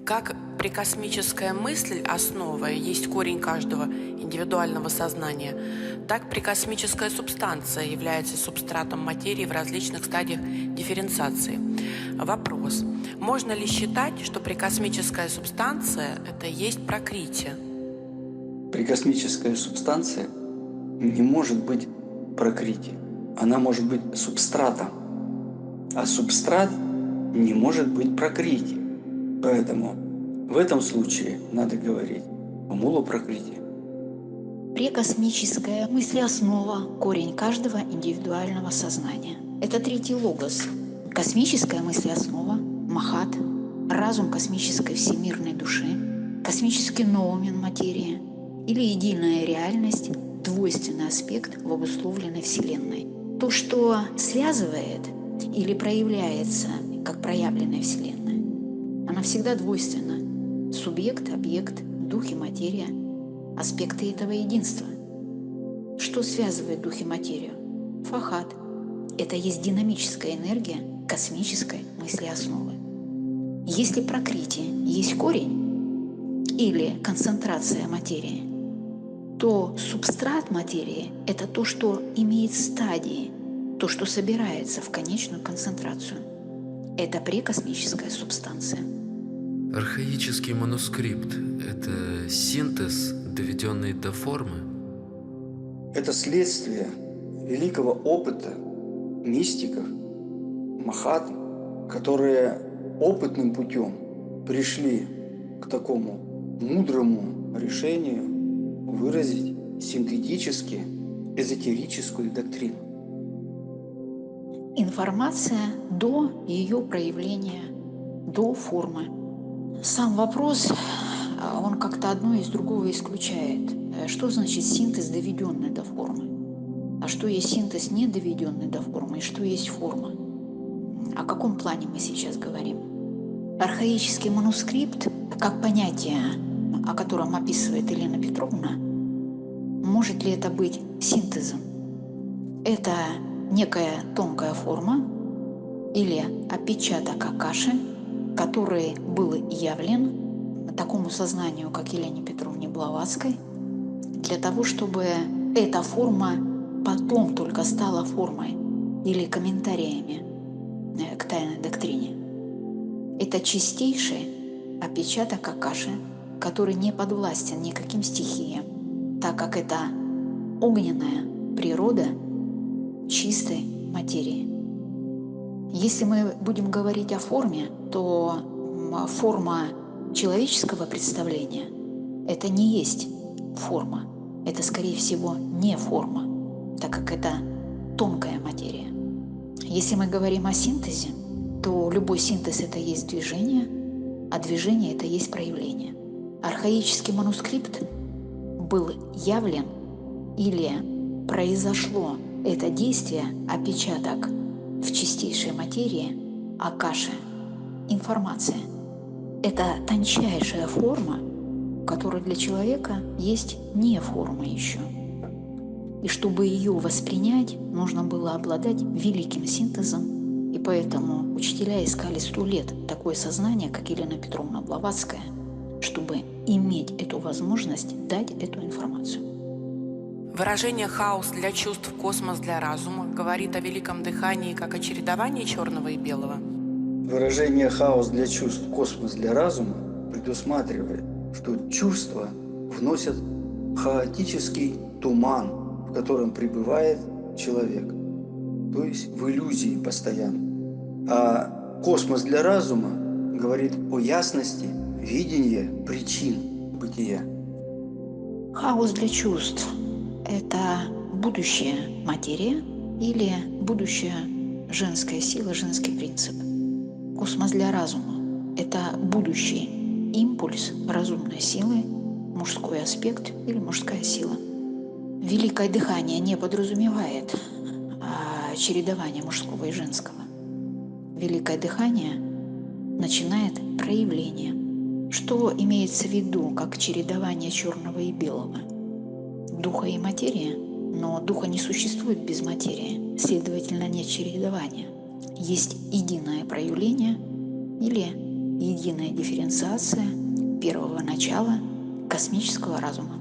Как прикосмическая мысль, основа, есть корень каждого индивидуального сознания, так прикосмическая субстанция является субстратом материи в различных стадиях дифференциации. Вопрос. Можно ли считать, что прикосмическая субстанция – это есть пракрити? Прикосмическая субстанция не может быть пракрити. Она может быть субстратом. А субстрат не может быть пракрити. Поэтому в этом случае надо говорить о муло-пракрити. Прекосмическая мыслеоснова – корень каждого индивидуального сознания. Это третий логос. Космическая мыслеоснова – махат, разум космической всемирной души, космический ноумен материи или единая реальность, двойственный аспект в обусловленной Вселенной. То, что связывает или проявляется как проявленная Вселенная, она всегда двойственна. Субъект, объект, дух и материя – аспекты этого единства. Что связывает дух и материю? Фахат – это есть динамическая энергия космической мыслеосновы. Если пракрити есть корень или концентрация материи, то субстрат материи – это то, что имеет стадии, то, что собирается в конечную концентрацию. Это прекосмическая субстанция. Архаический манускрипт – это синтез, доведенный до формы? Это следствие великого опыта мистиков, махат, которые опытным путем пришли к такому мудрому решению выразить синтетически эзотерическую доктрину. Информация до ее проявления, до формы. Сам вопрос, он как-то одно из другого исключает. Что значит синтез, доведенный до формы? А что есть синтез, не доведенный до формы? И что есть форма? О каком плане мы сейчас говорим? Архаический манускрипт, как понятие, о котором описывает Елена Петровна, может ли это быть синтезом? Это некая тонкая форма или отпечаток акаши, который был явлен такому сознанию, как Елене Петровне Блаватской, для того, чтобы эта форма потом только стала формой или комментариями к тайной доктрине. Это чистейший отпечаток акаши, который не подвластен никаким стихиям, так как это огненная природа чистой материи. Если мы будем говорить о форме, то форма человеческого представления – это не есть форма. Это, скорее всего, не форма, так как это тонкая материя. Если мы говорим о синтезе, то любой синтез – это есть движение, а движение – это есть проявление. Архаический манускрипт был явлен или произошло это действие, отпечаток в чистейшей материи, акаши, информация. Это тончайшая форма, которая для человека есть не форма еще. И чтобы ее воспринять, нужно было обладать великим синтезом, и поэтому учителя искали 100 лет такое сознание, как Елена Петровна Блаватская, чтобы иметь эту возможность дать эту информацию. Выражение «хаос для чувств, космос для разума» говорит о великом дыхании как о чередовании черного и белого. Выражение «хаос для чувств, космос для разума» предусматривает, что чувства вносят хаотический туман, в котором пребывает человек, то есть в иллюзии постоянно. А космос для разума говорит о ясности видения причин бытия. Хаос для чувств – это будущее материя или будущая женская сила, женский принцип. Космос для разума – это будущий импульс разумной силы, мужской аспект или мужская сила. Великое дыхание не подразумевает чередование мужского и женского. Великое дыхание начинает проявление. Что имеется в виду как чередование черного и белого? Духа и материи, но духа не существует без материи, следовательно, нет чередования. Есть единое проявление или единая дифференциация первого начала космического разума.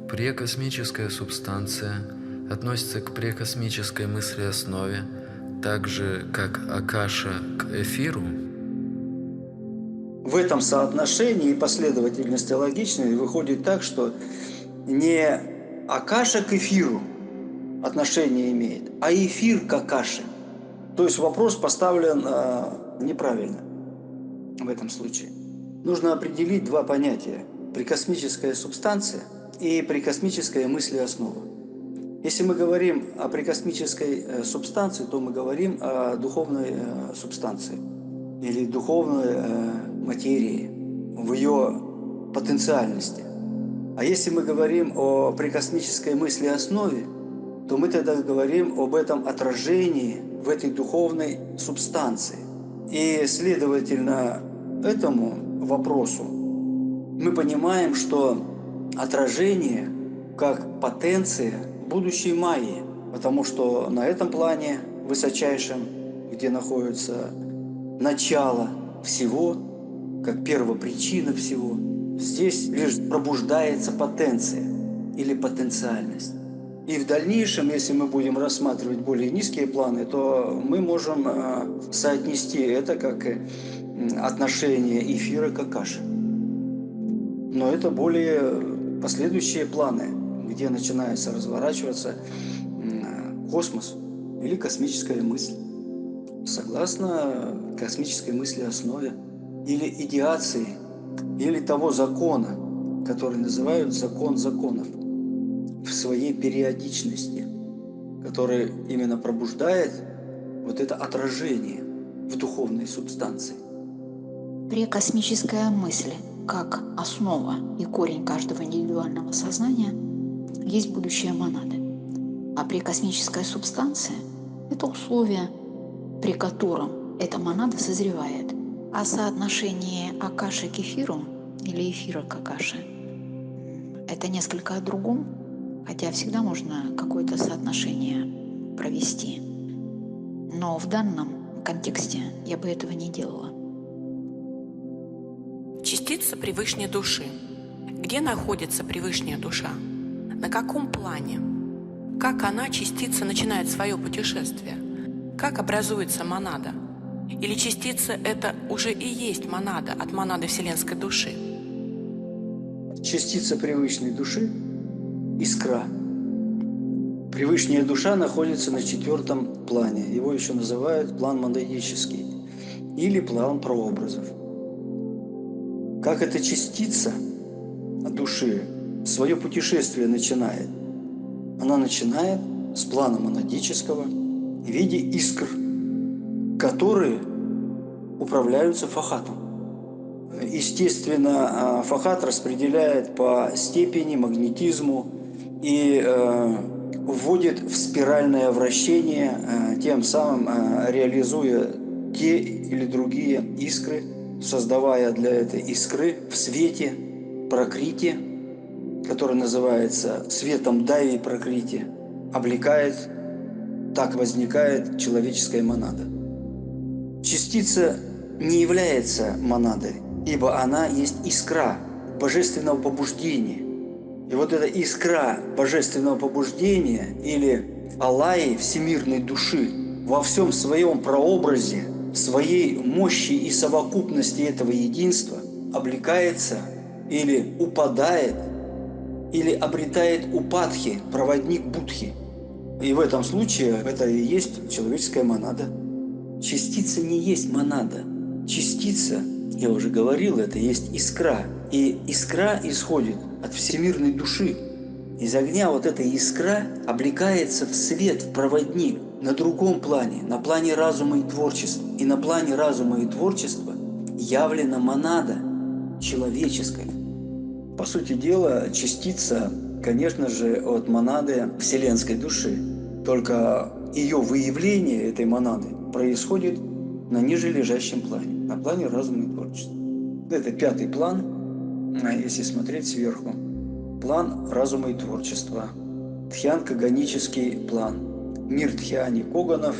Прекосмическая субстанция относится к прекосмической мыслеоснове, так же, как Акаша к эфиру. В этом соотношении и последовательности логичной выходит так, что не Акаша к эфиру отношение имеет, а эфир к Акаше. То есть вопрос поставлен неправильно в этом случае. Нужно определить два понятия – прикосмическая субстанция и прикосмическая мыслеоснова. Если мы говорим о прикосмической субстанции, то мы говорим о духовной субстанции или духовной материи в ее потенциальности. А если мы говорим о прикосмической мыслеоснове, то мы тогда говорим об этом отражении в этой духовной субстанции. И, следовательно, этому вопросу мы понимаем, что отражение как потенция будущей Майи, потому что на этом плане высочайшем, где находится начало всего, как первопричина всего, здесь лишь пробуждается потенция или потенциальность. И в дальнейшем, если мы будем рассматривать более низкие планы, то мы можем соотнести это как отношение эфира к Акаше. Но это более последующие планы, где начинается разворачиваться космос или космическая мысль, согласно космической мысли основе, или идеации, или того закона, который называют закон законов, в своей периодичности, который именно пробуждает вот это отражение в духовной субстанции. Прекосмическая мысль, как основа и корень каждого индивидуального сознания, есть будущее монады. А прекосмическая субстанция – это условие, при котором эта монада созревает. А соотношение Акаши к эфиру или эфира к Акаше – это несколько о другом, хотя всегда можно какое-то соотношение провести. Но в данном контексте я бы этого не делала. Частица Превышней Души. Где находится Превышняя Душа? На каком плане? Как она, частица, начинает свое путешествие? Как образуется монада? Или частица – это уже и есть монада от монады Вселенской Души? Частица Превышней Души – искра. Превышняя Душа находится на 4-м плане. Его еще называют план монадический или план прообразов. Как эта частица души свое путешествие начинает? Она начинает с плана монадического в виде искр, которые управляются фахатом. Естественно, фахат распределяет по степени, магнетизму и вводит в спиральное вращение, тем самым реализуя те или другие искры, создавая для этой искры в свете пракрити, который называется светом дайви пракрити, облекает, так возникает человеческая монада. Частица не является монадой, ибо она есть искра божественного побуждения. И вот эта искра божественного побуждения или алаи всемирной души во всем своем прообразе, своей мощи и совокупности этого единства облекается или упадает, или обретает упадхи, проводник Будхи. И в этом случае это и есть человеческая монада. Частица не есть монада. Частица, я уже говорил, это есть искра. И искра исходит от всемирной души. Из огня вот эта искра облекается в свет, в проводник на другом плане, на плане разума и творчества. И на плане разума и творчества явлена монада человеческая. По сути дела, частица, конечно же, от монады вселенской души. Только ее выявление этой монады происходит на ниже лежащем плане, на плане разума и творчества. Это 5-й план, если смотреть сверху. План разума и творчества. Тхьян-каганический план. Мир Тхьяни Коганов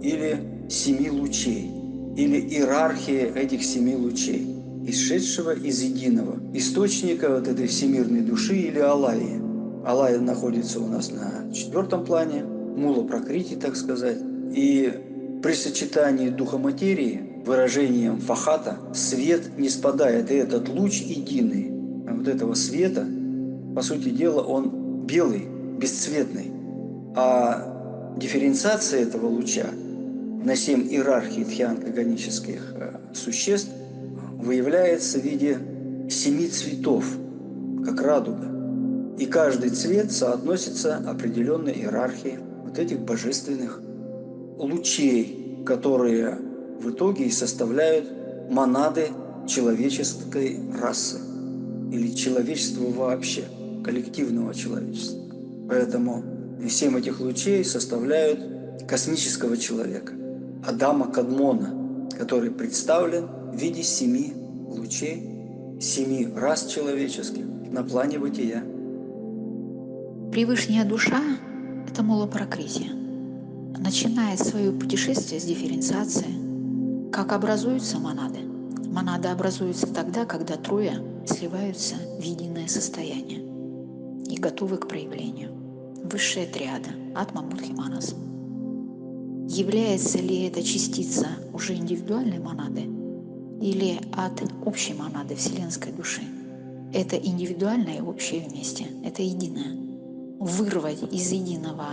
или 7 лучей. или иерархия этих 7 лучей, исшедшего из единого источника вот этой всемирной души или Алайи. Алайя находится у нас на 4-м плане, мула пракрити, так сказать. И при сочетании духа материи, выражением фахата, свет не спадает. И этот луч единый, вот этого света, по сути дела, он белый, бесцветный. А дифференциация этого луча на 7 иерархий тхьянка-ганических существ выявляется в виде 7 цветов, как радуга. И каждый цвет соотносится определенной иерархии вот этих божественных лучей, которые в итоге и составляют монады человеческой расы или человечества вообще, коллективного человечества. Поэтому 7 этих лучей составляют космического человека, Адама Кадмона, который представлен в виде 7 лучей, 7 рас человеческих на плане бытия. Превышняя душа – это мула пракрити. Начинает свое путешествие с дифференциации. Как образуются монады? Монады образуются тогда, когда трое сливаются в единое состояние и готовы к проявлению. Высшая триада – Атма, Будхи, Манас. Является ли эта частица уже индивидуальной монады или от общей монады вселенской души? Это индивидуальное и общее вместе, это единое. Вырвать из единого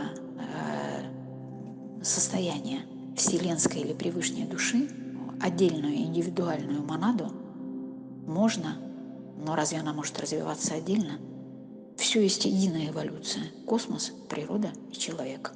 состояния вселенской или превышней души отдельную индивидуальную монаду можно, но разве она может развиваться отдельно? Все есть единая эволюция – космос, природа и человек.